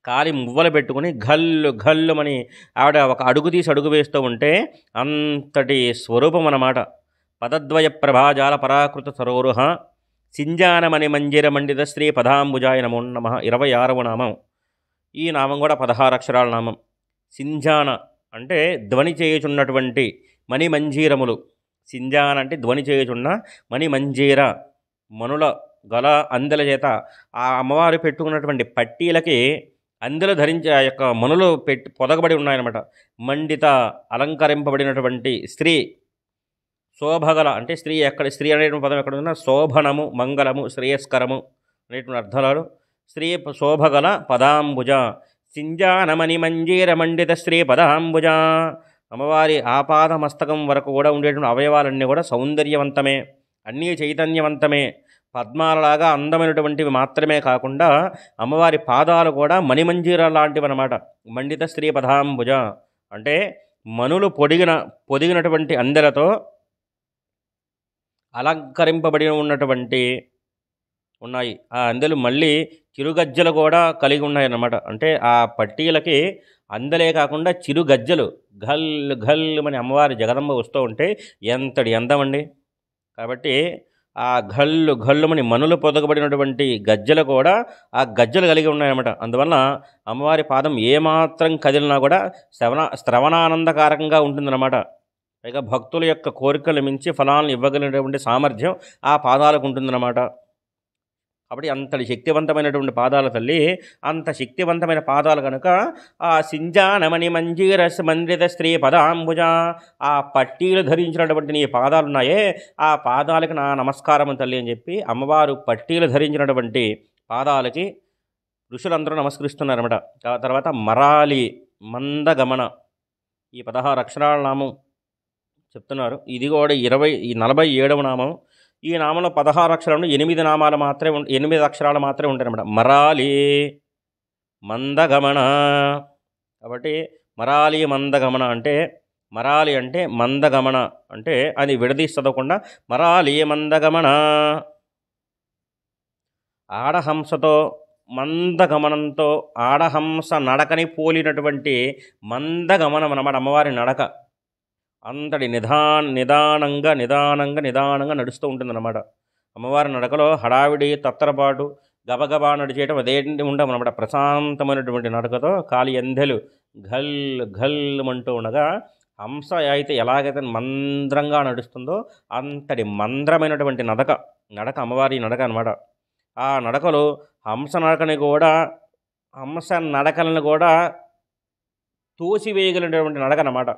కాలి మువ్వలు పెట్టుకుని ఘల్లు ఘల్లుమని ఆవిడ ఒక అడుగు తీసి అడుగు వేస్తూ ఉంటే అంతటి స్వరూపం అన్నమాట. పదద్వయ ప్రభాజాల పరాకృత సరోరుహ సింజానమణి మంజిర మండిత శ్రీ పదాంబుజాయ నమో నమః. 26వ నామం. ఈ నామం కూడా 16 అక్షరాల నామం. సింజాన అంటే ధ్వని చేయుచున్నటువంటి మణిమంజీరములు. సింజాన అంటే ధ్వని చేయుచున్న మణిమంజీర మనుల గల అందెల చేత ఆ అమ్మవారు పెట్టుకున్నటువంటి పట్టీలకి అందెలు ధరించి ఆ యొక్క మనులు పొదగబడి ఉన్నాయన్నమాట. మండిత అలంకరింపబడినటువంటి స్త్రీ శోభగల అంటే స్త్రీ ఎక్కడ స్త్రీ అనేటువంటి పదం ఎక్కడ ఉందో శోభనము మంగళము శ్రేయస్కరము అనేటువంటి అర్థాలు. స్త్రీ శోభగల పదాంబుజ సింజానమణి మంజీర మండిత స్త్రీ పదాంబుజ. అమ్మవారి ఆపాద మస్తకం వరకు కూడా ఉండేటువంటి అవయవాలన్నీ కూడా సౌందర్యవంతమే, అన్నీ చైతన్యవంతమే. పద్మాలలాగా అందమైనటువంటివి మాత్రమే కాకుండా అమ్మవారి పాదాలు కూడా మణిమంజీర లాంటివి అన్నమాట. మండిత స్త్రీ పదాంబుజ అంటే మనులు పొదిగినటువంటి అందెలతో అలంకరింపబడి ఉన్నటువంటి ఉన్నాయి. ఆ అందెలు మళ్ళీ చిరుగజ్జలు కూడా కలిగి ఉన్నాయన్నమాట. అంటే ఆ పట్టీలకి అందలే కాకుండా చిరుగజ్జలు ఘల్ ఘల్ అని అమ్మవారి జగదంబ వస్తూ ఉంటే ఎంతటి అందమండి. కాబట్టి ఆ ఘల్లు ఘల్లుమని మనులు పొదగబడినటువంటి గజ్జలు కూడా ఆ గజ్జలు కలిగి ఉన్నాయన్నమాట. అందువల్ల అమ్మవారి పాదం ఏమాత్రం కదిలినా కూడా శ్రవణానందకారకంగా ఉంటుందన్నమాట. పైగా భక్తుల యొక్క కోరికలు మించి ఫలాలను ఇవ్వగలిగినటువంటి సామర్థ్యం ఆ పాదాలకు ఉంటుందన్నమాట. కాబట్టి అంతటి శక్తివంతమైనటువంటి పాదాల తల్లి, అంత శక్తివంతమైన పాదాలు కనుక ఆ సింజానమణి మంజీర మండిత స్త్రీ పదాంబుజ ఆ పట్టీలు ధరించినటువంటి నీ పాదాలు ఉన్నాయే ఆ పాదాలకి నా నమస్కారం తల్లి అని చెప్పి అమ్మవారు పట్టీలు ధరించినటువంటి పాదాలకి ఋషులందరూ నమస్కరిస్తున్నారన్నమాట. తర్వాత మరాలి మందగమన ఈ 16 అక్షరాల నామం చెప్తున్నారు. ఇది కూడా 47వ నామం. ఈ నామంలో 16 అక్షరాలు 8 నామాలు మాత్రమే 8 అక్షరాలు మాత్రమే ఉంటాయన్నమాట. మరాలి మందగమన. కాబట్టి మరాలి మందగమన అంటే మరాలి అంటే మందగమన అంటే అది విడదీసి చదవకుండా మరాలి మందగమన. ఆడహంసతో మందగమనంతో ఆడహంస నడకని పోలినటువంటి మందగమనం అన్నమాట అమ్మవారి నడక. అంతటి నిదానంగా నడుస్తూ ఉంటుందన్నమాట. అమ్మవారి నడకలో హడావిడి తత్తరపాటు గబగబా నడిచేయటం అదేంటి ఉండమన్నమాట. ప్రశాంతమైనటువంటి నడకతో కాలి అందెలు ఘల్ ఘల్మంటూ ఉండగా హంస అయితే ఎలాగైతే మంద్రంగా నడుస్తుందో అంతటి మంద్రమైనటువంటి నడక అమ్మవారి నడక అనమాట. ఆ నడకలో హంస నడకలను కూడా తోసివేయగలిగినటువంటి నడక అన్నమాట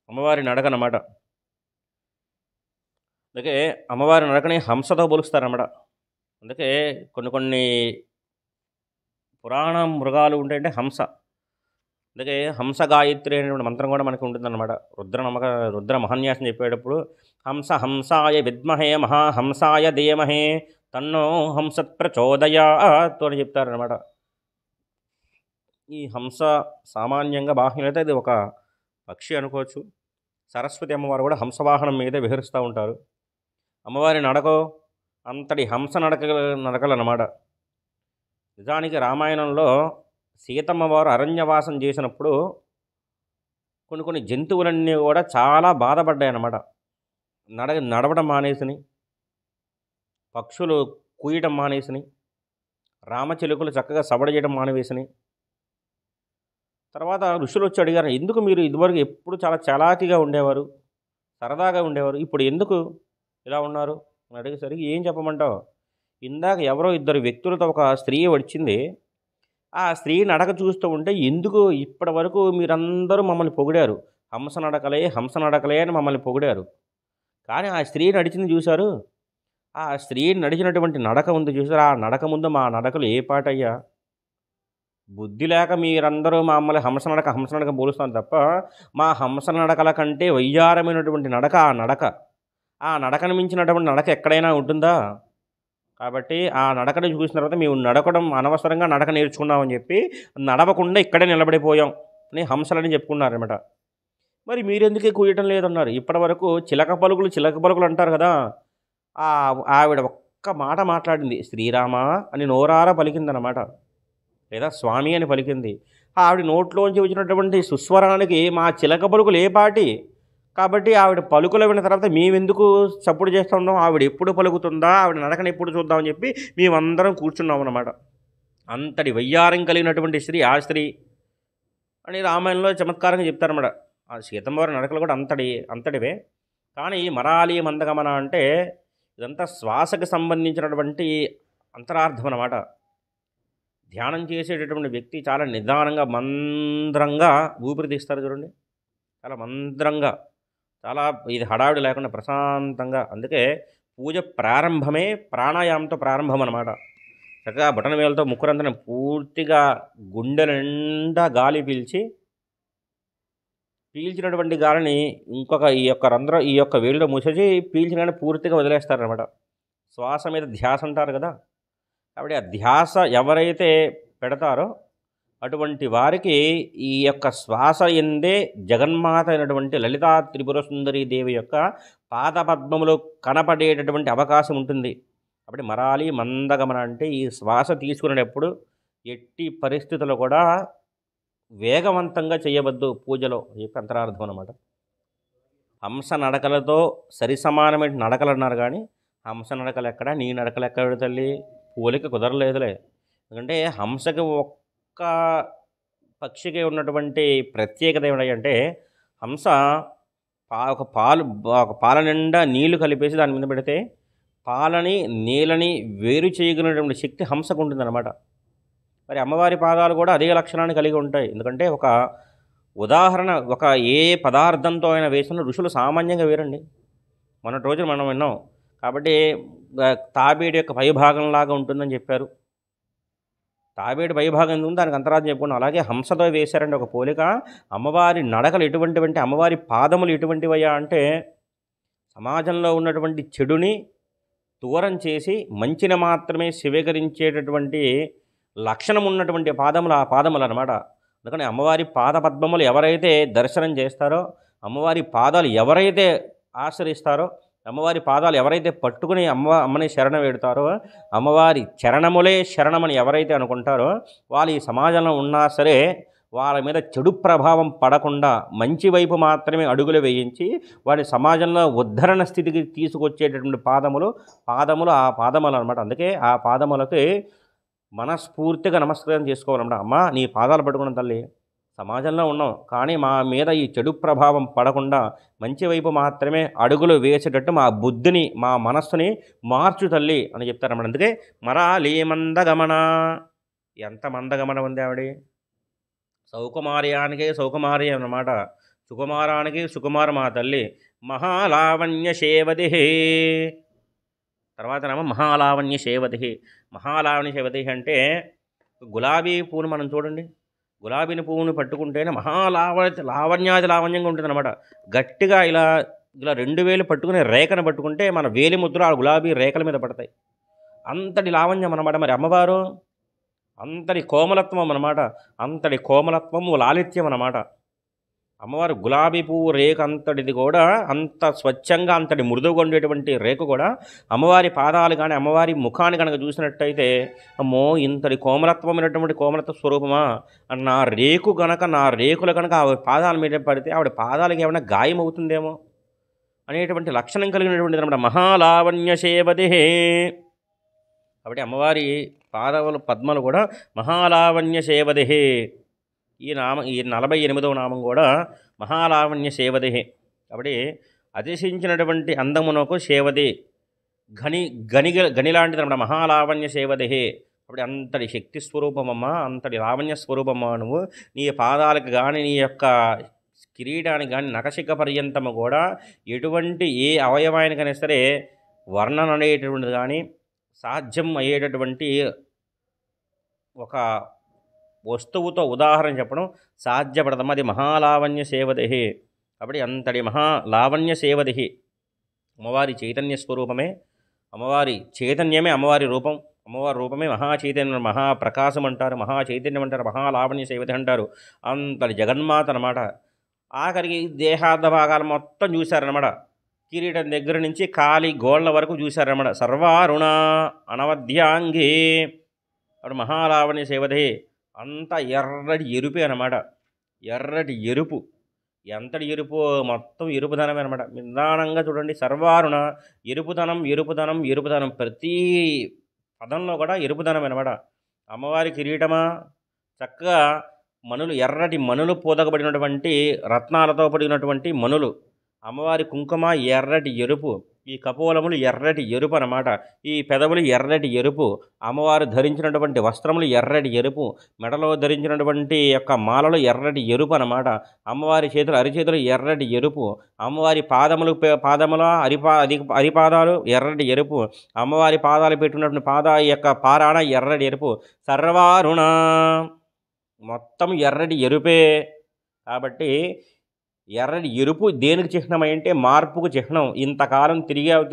అమ్మవారి నడక అన్నమాట. అందుకే అమ్మవారి నడకని హంసతో పోలుస్తారన్నమాట. అందుకే కొన్ని పురాణ మృగాలు ఉంటాయంటే హంస. అందుకే హంస గాయత్రి అనేటువంటి మంత్రం కూడా మనకు ఉంటుందన్నమాట. రుద్ర మహాన్యాసం చెప్పేటప్పుడు హంసాయ విద్మహే మహాహంసాయ ధీమహే తన్నో హంసత్ ప్రచోదయాత్ అని చెప్తారనమాట. ఈ హంస సామాన్యంగా బాహ్యమైతే అది ఒక పక్షి అనుకోవచ్చు. సరస్వతి అమ్మవారు కూడా హంసవాహనం మీదే విహరిస్తూ ఉంటారు. అమ్మవారి నడకో అంతటి హంస నడకలు అన్నమాట. నిజానికి రామాయణంలో సీతమ్మవారు అరణ్యవాసం చేసినప్పుడు కొన్ని జంతువులన్నీ కూడా చాలా బాధపడ్డాయి అన్నమాట. నడవడం మానేసిని, పక్షులు కూయటం మానేసిని, రామచిలుకలు చక్కగా సబడ చేయడం మానేసిని. తర్వాత ఋషులు వచ్చి అడిగారు, ఎందుకు మీరు ఇదివరకు ఎప్పుడు చాలా చలాకీగా ఉండేవారు, సరదాగా ఉండేవారు, ఇప్పుడు ఎందుకు ఇలా ఉన్నారు అని అడిగేసరికి ఏం చెప్పమంటావు, ఇందాక ఎవరో 2 వ్యక్తులతో ఒక స్త్రీ వచ్చింది, ఆ స్త్రీ నడక చూస్తూ ఉంటే ఎందుకు ఇప్పటి వరకు మీరందరూ మమ్మల్ని పొగిడారు, హంస నడకలే అని మమ్మల్ని పొగిడారు. కానీ ఆ స్త్రీ నడిచింది చూశారు, ఆ స్త్రీ నడిచినటువంటి నడక ఉంది చూసారు, ఆ నడక ముందు మా నడకలు ఏ పాటయ్యా, బుద్ధి లేక మీరందరూ మమ్మల్ని హంస నడక పోలుస్తాను తప్ప మా హంస నడకల కంటే వయ్యారమైనటువంటి నడక ఆ నడకను మించినటువంటి నడక ఎక్కడైనా ఉంటుందా? కాబట్టి ఆ నడకను చూసిన తర్వాత మేము నడకడం అనవసరంగా నడక నేర్చుకున్నామని చెప్పి నడవకుండా ఇక్కడే నిలబడిపోయాం అని హంసలని చెప్పుకున్నారన్నమాట. మరి మీరెందుకే కూయటం లేదన్నారు. ఇప్పటి వరకు చిలక పలుకులు అంటారు కదా, ఆవిడ ఒక్క మాట మాట్లాడింది, శ్రీరామ అని నోరారా పలికిందన్నమాట. లేదా స్వామి అని పలికింది. ఆవిడ నోట్లోంచి వచ్చినటువంటి సుస్వరానికి మా చిలక పలుకులు ఏ పాటి, కాబట్టి ఆవిడ పలుకులు విన్న తర్వాత మేమెందుకు చప్పుడు చేస్తున్నాం, ఆవిడ ఎప్పుడు పలుకుతుందా, ఆవిడ నడకని ఎప్పుడు చూద్దామని చెప్పి మేమందరం కూర్చున్నాం అన్నమాట. అంతటి వయ్యారం కలిగినటువంటి స్త్రీ ఆ స్త్రీ అని రామాయణంలో చమత్కారంగా చెప్తారన్నమాట. ఆ సీతమ్మ వారి నడకలు కూడా అంతటివే. కానీ మరాలి మందగమన అంటే ఇదంతా శ్వాసకు సంబంధించినటువంటి అంతరార్థం అన్నమాట. ధ్యానం చేసేటటువంటి వ్యక్తి చాలా నిదానంగా మంద్రంగా ఊపిరి తీస్తారు చూడండి, చాలా మంద్రంగా, చాలా ఇది హడావిడి లేకుండా ప్రశాంతంగా. అందుకే పూజ ప్రారంభమే ప్రాణాయామంతో ప్రారంభం అన్నమాట. చక్కగా బొటన వేలతో ముక్కురంతరం పూర్తిగా గుండెల నిండా గాలి పీల్చినటువంటి గాలిని ఇంకొక ఈ యొక్క వేడిలో మూసేసి పీల్చిన పూర్తిగా వదిలేస్తారనమాట. శ్వాస మీద ధ్యాస అంటారు కదా, కాబట్టి ఆ ధ్యాస ఎవరైతే పెడతారో అటువంటి వారికి ఈ యొక్క శ్వాస ఎందే జగన్మాత అయినటువంటి లలితా త్రిపుర సుందరీ దేవి యొక్క పాదపద్మములు కనపడేటటువంటి అవకాశం ఉంటుంది. కాబట్టి మరాలి మందగమన అంటే ఈ శ్వాస తీసుకునేటప్పుడు ఎట్టి పరిస్థితుల్లో కూడా వేగవంతంగా చేయవద్దు పూజలో, చెప్పి అంతరార్థం అన్నమాట. హంస నడకలతో సరిసమానమైన నడకలు అన్నారు, కానీ హంస నడకలు ఎక్కడ, నీ నడకలు ఎక్కడ తల్లి, పోలిక కుదరలేదులే. ఎందుకంటే హంసకి ఒక్క పక్షికి ఉన్నటువంటి ప్రత్యేకత ఏమిటంటే హంస ఒక పాల నిండా నీళ్లు కలిపేసి దాని మీద పెడితే పాలని నీళ్ళని వేరు చేయగలిగినటువంటి శక్తి హంసకు ఉంటుందన్నమాట. మరి అమ్మవారి పాదాలు కూడా అదే లక్షణాన్ని కలిగి ఉంటాయి. ఎందుకంటే ఒక ఉదాహరణ, ఒక ఏ పదార్థంతో అయినా వేసిన ఋషులు సామాన్యంగా వేరండి. మొన్నటి రోజున మనం విన్నాం. కాబట్టి తాబేడు యొక్క పైభాగంలాగా ఉంటుందని చెప్పారు. తాబేడు పైభాగం ఎందుకు దానికి అంతరార్థం చెప్పుకున్నాం. అలాగే హంసతో వేశారండి ఒక పోలిక. అమ్మవారి నడకలు ఎటువంటివంటే, అమ్మవారి పాదములు ఎటువంటివయ్యా అంటే సమాజంలో ఉన్నటువంటి చెడుని దూరం చేసి మంచిని మాత్రమే స్వీకరించేటటువంటి లక్షణం ఉన్నటువంటి పాదములు ఆ పాదములు అన్నమాట. అందుకని అమ్మవారి పాద పద్మములు ఎవరైతే దర్శనం చేస్తారో, అమ్మవారి పాదాలు ఎవరైతే ఆశ్రయిస్తారో, అమ్మవారి పాదాలు ఎవరైతే పట్టుకుని అమ్మని శరణ వేడుతారో, అమ్మవారి చరణములే శరణమని ఎవరైతే అనుకుంటారో వాళ్ళు ఈ సమాజంలో ఉన్నా సరే వాళ్ళ మీద చెడు ప్రభావం పడకుండా మంచి వైపు మాత్రమే అడుగులు వేయించి వాడి సమాజంలో ఉద్ధరణ స్థితికి తీసుకొచ్చేటటువంటి పాదములు ఆ పాదములు అనమాట. అందుకే ఆ పాదములకి మనస్ఫూర్తిగా నమస్కారం చేసుకోవాలన్నమాట. అమ్మ నీ పాదాలు పట్టుకున్న తల్లి, సమాజంలో ఉన్నాం కానీ మా మీద ఈ చెడు ప్రభావం పడకుండా మంచి వైపు మాత్రమే అడుగులు వేసేటట్టు మా బుద్ధిని, మా మనస్సుని మార్చు తల్లి అని చెప్తారన్నమాట. అందుకే మరాలి మందగమన, ఎంత మందగమనం ఉంది ఆవిడ. సౌకుమార్యానికి సౌకుమారి అన్నమాట, సుకుమారానికి సుకుమార మా తల్లి. మహాలావణ్య సేవది, తర్వాత నామ మహాలావణ్య సేవతి. మహాలావణ్య సేవతి అంటే గులాబీ పువ్వును మనం చూడండి, గులాబీని పువ్వును పట్టుకుంటేనే లావణ్యంగా ఉంటుంది అనమాట. గట్టిగా ఇలా రెండు వేలు పట్టుకుని రేఖను పట్టుకుంటే మన వేలి ముద్ర ఆ గులాబీ రేఖల మీద పడతాయి. అంతటి లావణ్యం అన్నమాట. మరి అమ్మవారు అంతటి కోమలత్వం అన్నమాట, అంతటి కోమలత్వము లాలిత్యం అన్నమాట. అమ్మవారు గులాబీ పువ్వు రేఖ అంతటిది కూడా అంత స్వచ్ఛంగా అంతటి మృదువుగా ఉండేటువంటి రేఖ కూడా అమ్మవారి పాదాలు కానీ అమ్మవారి ముఖాన్ని కనుక చూసినట్టయితే అమ్మో ఇంతటి కోమలత్వమైనటువంటి కోమలత్వ స్వరూపమా, నా రేకులు కనుక ఆవిడ పాదాల మీద పడితే ఆవిడ పాదాలకి ఏమైనా గాయం అవుతుందేమో అనేటువంటి లక్షణం కలిగినటువంటిది అన్నమాట మహాలావణ్య సేవతి. కాబట్టి అమ్మవారి పద్మలు కూడా మహాలావణ్య సేవతి. ఈ 48వ నామం కూడా మహాలావణ్య సేవతి. కాబట్టి అతిశించినటువంటి అందమునకు సేవతి, గని లాంటిది అన్నమాట మహాలావణ్య సేవతి. కాబట్టి అంతటి శక్తి స్వరూపమమ్మ, అంతటి లావణ్య స్వరూపమ్మ నువ్వు. నీ పాదాలకు కానీ నీ యొక్క కిరీటానికి కానీ నఖశిఖ పర్యంతము కూడా ఎటువంటి ఏ అవయవానికైనా సరే వర్ణన అనేటటువంటిది కానీ సాధ్యం అయ్యేటటువంటి ఒక వస్తువుతో ఉదాహరణ చెప్పడం సాధ్యపడదమ్మా. అది మహాలావణ్య సేవతి. కాబట్టి అంతటి మహాలావణ్య సేవతి అమ్మవారి చైతన్య స్వరూపమే, అమ్మవారి చైతన్యమే అమ్మవారి రూపం. అమ్మవారి రూపమే మహాచైతన్యం, మహాప్రకాశం అంటారు, మహాచైతన్యం అంటారు, మహాలావణ్య సేవతి అంటారు. అంతటి జగన్మాత అన్నమాట. ఆఖరికి దేహార్థ భాగాలు మొత్తం చూశారన్నమాట. కిరీటం దగ్గర నుంచి కాలి గోళ్ళ వరకు చూశారన్నమాట. సర్వారుణ అనవద్యాంగి. అప్పుడు మహాలావణ్య సేవతి అంత ఎర్రటి ఎరుపే అనమాట. ఎర్రటి ఎరుపు. ఎంతటి ఎరుపో మొత్తం ఎరుపుదనమే అనమాట. నిదానంగా చూడండి, సర్వారుణ ఎరుపుదనం ఎరుపుదనం ఎరుపుదనం, ప్రతి పదంలో కూడా ఎరుపుదనం అనమాట. అమ్మవారి కిరీటమా చక్కగా మణులు, ఎర్రటి మణులు పూదకబడినటువంటి రత్నాలతో పడినటువంటి మణులు. అమ్మవారి కుంకుమ ఎర్రటి ఎరుపు, ఈ కపోలములు ఎర్రటి ఎరుపు అన్నమాట. ఈ పెదవులు ఎర్రటి ఎరుపు, అమ్మవారు ధరించినటువంటి వస్త్రములు ఎర్రటి ఎరుపు, మెడలో ధరించినటువంటి యొక్క మాలలు ఎర్రటి ఎరుపు అన్నమాట. అమ్మవారి చేతులు అరిచేతులు ఎర్రటి ఎరుపు, అమ్మవారి పాదముల అరిపాదాలు ఎర్రటి ఎరుపు, అమ్మవారి పాదాలు పెట్టినటువంటి యొక్క పారాణ ఎర్రటి ఎరుపు. సర్వారుణ మొత్తం ఎర్రటి ఎరుపే. కాబట్టి ఎర్రటి ఎరుపు దేనికి చిహ్నం అంటే మార్పుకు చిహ్నం. ఇంతకాలం తిరిగావు,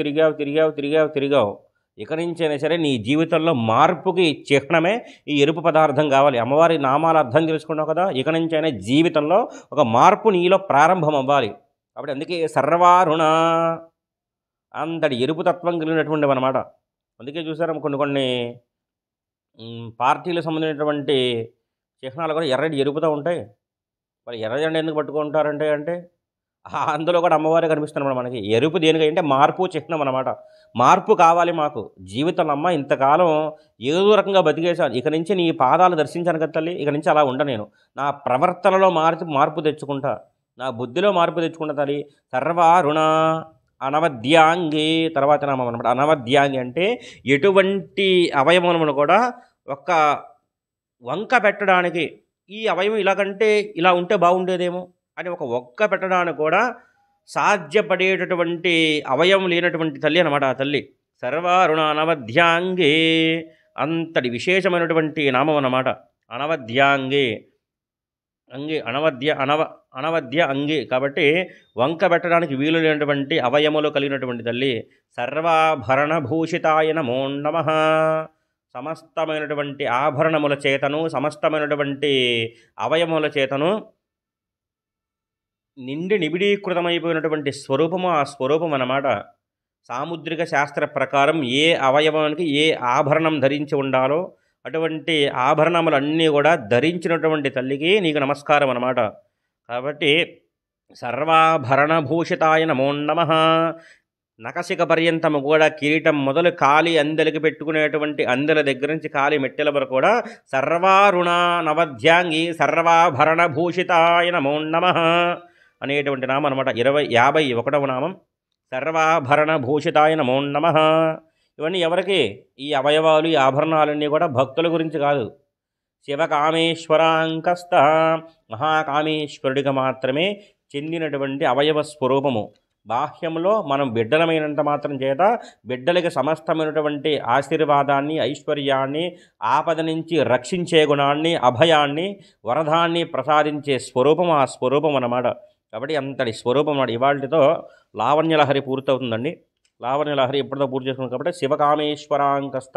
ఇక నుంచైనా సరే నీ జీవితంలో మార్పుకి చిహ్నమే ఈ ఎరుపు పదార్థం కావాలి. అమ్మవారి నామాల అర్థం తెలుసుకున్నావు కదా, ఇక నుంచైనా జీవితంలో ఒక మార్పు నీలో ప్రారంభం అవ్వాలి. కాబట్టి అందుకే సర్వారుణ అంతటి ఎరుపు తత్వం కలిగినటువంటివి అనమాట. అందుకే చూసారా కొన్ని పార్టీలకు సంబంధించినటువంటి చిహ్నాలు కూడా ఎర్రటి ఎరుపుతో ఉంటాయి. మరి ఎర్ర జెండా ఎందుకు పట్టుకుంటారంటే అందులో కూడా అమ్మవారే కనిపిస్తున్నమాట మనకి. ఎరుపు దేనికంటే మార్పు చిహ్నం అనమాట. మార్పు కావాలి మాకు జీవితంలో. అమ్మ ఇంతకాలం ఏదో రకంగా బతికేశాను, ఇక నుంచి నీ పాదాలు దర్శించాను కదా తల్లి, ఇక నుంచి అలా ఉండ, నేను నా ప్రవర్తనలో మార్పు తెచ్చుకుంటా, నా బుద్ధిలో మార్పు తెచ్చుకుంటా తల్లి. సర్వారుణ అనవద్యాంగి తర్వాత నామం అనమాట. అనవద్యాంగి అంటే ఎటువంటి అవయవములను కూడా ఒక్క వంక పెట్టడానికి, ఈ అవయవం ఇలాగంటే ఇలా ఉంటే బాగుండేదేమో అని ఒక ఒక్క పెట్టడానికి కూడా సాధ్యపడేటటువంటి అవయవం లేనటువంటి తల్లి అనమాట ఆ తల్లి. సర్వారుణ అనవద్యాంగే, అంతటి విశేషమైనటువంటి నామం అన్నమాట. అనవద్యాంగే అంగి, అనవద్య అంగి కాబట్టి వంక పెట్టడానికి వీలు లేనటువంటి అవయములు కలిగినటువంటి తల్లి. సర్వాభరణభూషితాయ నమో నమః. సమస్తమైనటువంటి ఆభరణముల చేతను, సమస్తమైనటువంటి అవయముల చేతను నిండి నిబిడీకృతమైపోయినటువంటి స్వరూపము ఆ స్వరూపం అన్నమాట. సాముద్రిక శాస్త్ర ప్రకారం ఏ అవయవానికి ఏ ఆభరణం ధరించి ఉండాలో అటువంటి ఆభరణములన్నీ కూడా ధరించినటువంటి తల్లికి నీకు నమస్కారం అన్నమాట. కాబట్టి సర్వాభరణభూషితాయ నమో నమః. నకసిక పర్యంతము కూడా కిరీటం మొదలు కాలి అందెలకి పెట్టుకునేటువంటి అందెల దగ్గర నుంచి కాలి మెట్టెల వరకు కూడా సర్వారుణ నవద్యాంగి సర్వాభరణభూషితాయ నమో నమః అనేటువంటి నామం అనమాట. 51వ నామం సర్వాభరణభూషితాయ నమో నమః. ఇవన్నీ ఎవరికి? ఈ అవయవాలు, ఈ ఆభరణాలన్నీ కూడా భక్తుల గురించి కాదు, శివకామేశ్వరాంకస్త మహాకామేశ్వరుడికి మాత్రమే చెందినటువంటి అవయవ స్వరూపము. బాహ్యంలో మనం బిడ్డలమైనంత మాత్రం చేత బిడ్డలకి సమస్తమైనటువంటి ఆశీర్వాదాన్ని, ఐశ్వర్యాన్ని, ఆపద నుంచి రక్షించే గుణాన్ని, అభయాన్ని, వరదాన్ని ప్రసాదించే స్వరూపం ఆ స్వరూపం అన్నమాట. కాబట్టి అంతటి స్వరూపం అన్నమాట. ఇవాళతో లావణ్యలహరి పూర్తవుతుందండి. లావణ్యలహరి ఎప్పుడుతో పూర్తి చేసుకున్నాం కాబట్టి శివకామేశ్వరాంకస్త,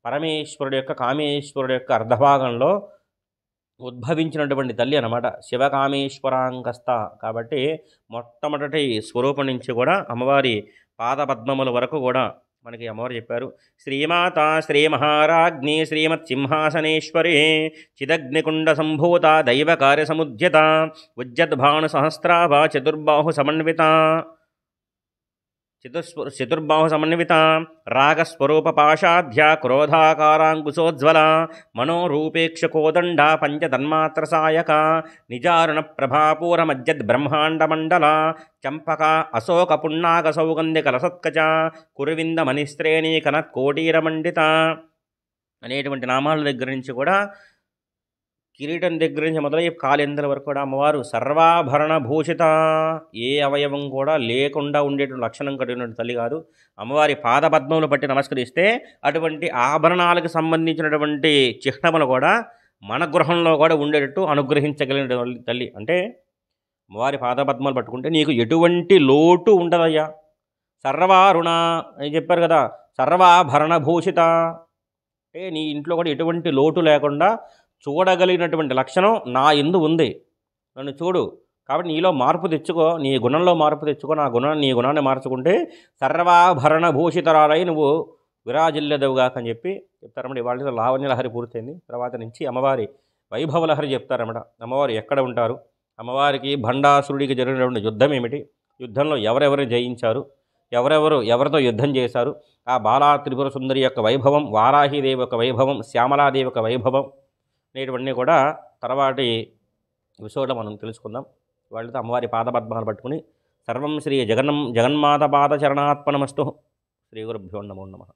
పరమేశ్వరుడు యొక్క కామేశ్వరుడు యొక్క అర్ధభాగంలో ఉద్భవించినటువంటి తల్లి అన్నమాట శివకామేశ్వరాంకస్త. కాబట్టి మొట్టమొదటి స్వరూపం నుంచి కూడా అమ్మవారి పాదపద్మముల వరకు కూడా మనకి అమ్మవారు చెప్పారు. శ్రీమాత శ్రీ మహారాజ్ఞి శ్రీమత్ సింహాసనేశ్వరి చిదగ్నికుండ సంభూత దైవ కార్య సముద్యత ఉజ్జద్భాను సహస్రాభ చతుర్బాహు సమన్విత చతుర్బాహు సమన్విత రాగస్వరూప పాశాధ్య క్రోధాకారాంకుశోజ్వల మనోరూపేక్ష కోదండ పంచతన్మాత్ర సాయక నిజారుణ ప్రభాపూర మజ్జద్ బ్రహ్మాండమండల చంపక అశోక పున్నాగ సౌగంధిక లసత్కచ కురువింద మణిశ్రేణి కనత్కోటీరమండిత అనేటువంటి నామాల దగ్గర నుంచి కూడా, కిరీటం దగ్గర నుంచి మొదలై కాలేంద్ర వరకు కూడా అమ్మవారు సర్వాభరణ భూషిత, ఏ అవయవం కూడా లేకుండా ఉండేటువంటి లక్షణం కలిగినటువంటి తల్లి కాదు. అమ్మవారి పాదపద్మములు పట్టి నమస్కరిస్తే అటువంటి ఆభరణాలకు సంబంధించినటువంటి చిహ్నములు కూడా మన గృహంలో కూడా ఉండేటట్టు అనుగ్రహించగలిగిన తల్లి. అంటే అమ్మవారి పాదపద్మలు పట్టుకుంటే నీకు ఎటువంటి లోటు ఉండదయ్యా. సర్వారుణ అని చెప్పారు కదా, సర్వాభరణ భూషిత అంటే నీ ఇంట్లో కూడా ఎటువంటి లోటు లేకుండా చూడగలిగినటువంటి లక్షణం నా యందు ఉంది. నన్ను చూడు, కాబట్టి నీలో మార్పు తెచ్చుకో, నీ గుణంలో మార్పు తెచ్చుకో, నీ గుణాన్ని మార్చుకుంటే సర్వాభరణ భూషితరాలై నువ్వు విరాజిల్లెదవుగాక అని చెప్పి చెప్తారన్నమాట. ఇవాళ లావణ్యలహరి పూర్తయింది. తర్వాత నుంచి అమ్మవారి వైభవలహరి చెప్తారన్నమాట. అమ్మవారు ఎక్కడ ఉంటారు, అమ్మవారికి భండాసురుడికి జరిగినటువంటి యుద్ధం ఏమిటి, యుద్ధంలో ఎవరెవరు జయించారు, ఎవరితో యుద్ధం చేశారు, ఆ బాలా త్రిపుర సుందరి యొక్క వైభవం, వారాహిదేవి యొక్క వైభవం, శ్యామలాదేవి యొక్క వైభవం అనేటువంటివి కూడా తర్వాటి ఎపిసోడ్లో మనం తెలుసుకుందాం. వాళ్ళతో అమ్మవారి పాదపద్మాలు పట్టుకుని సర్వం శ్రీ జగన్మాత పాద చరణాత్మనమస్తు. శ్రీ గురుభ్యో నమో నమః.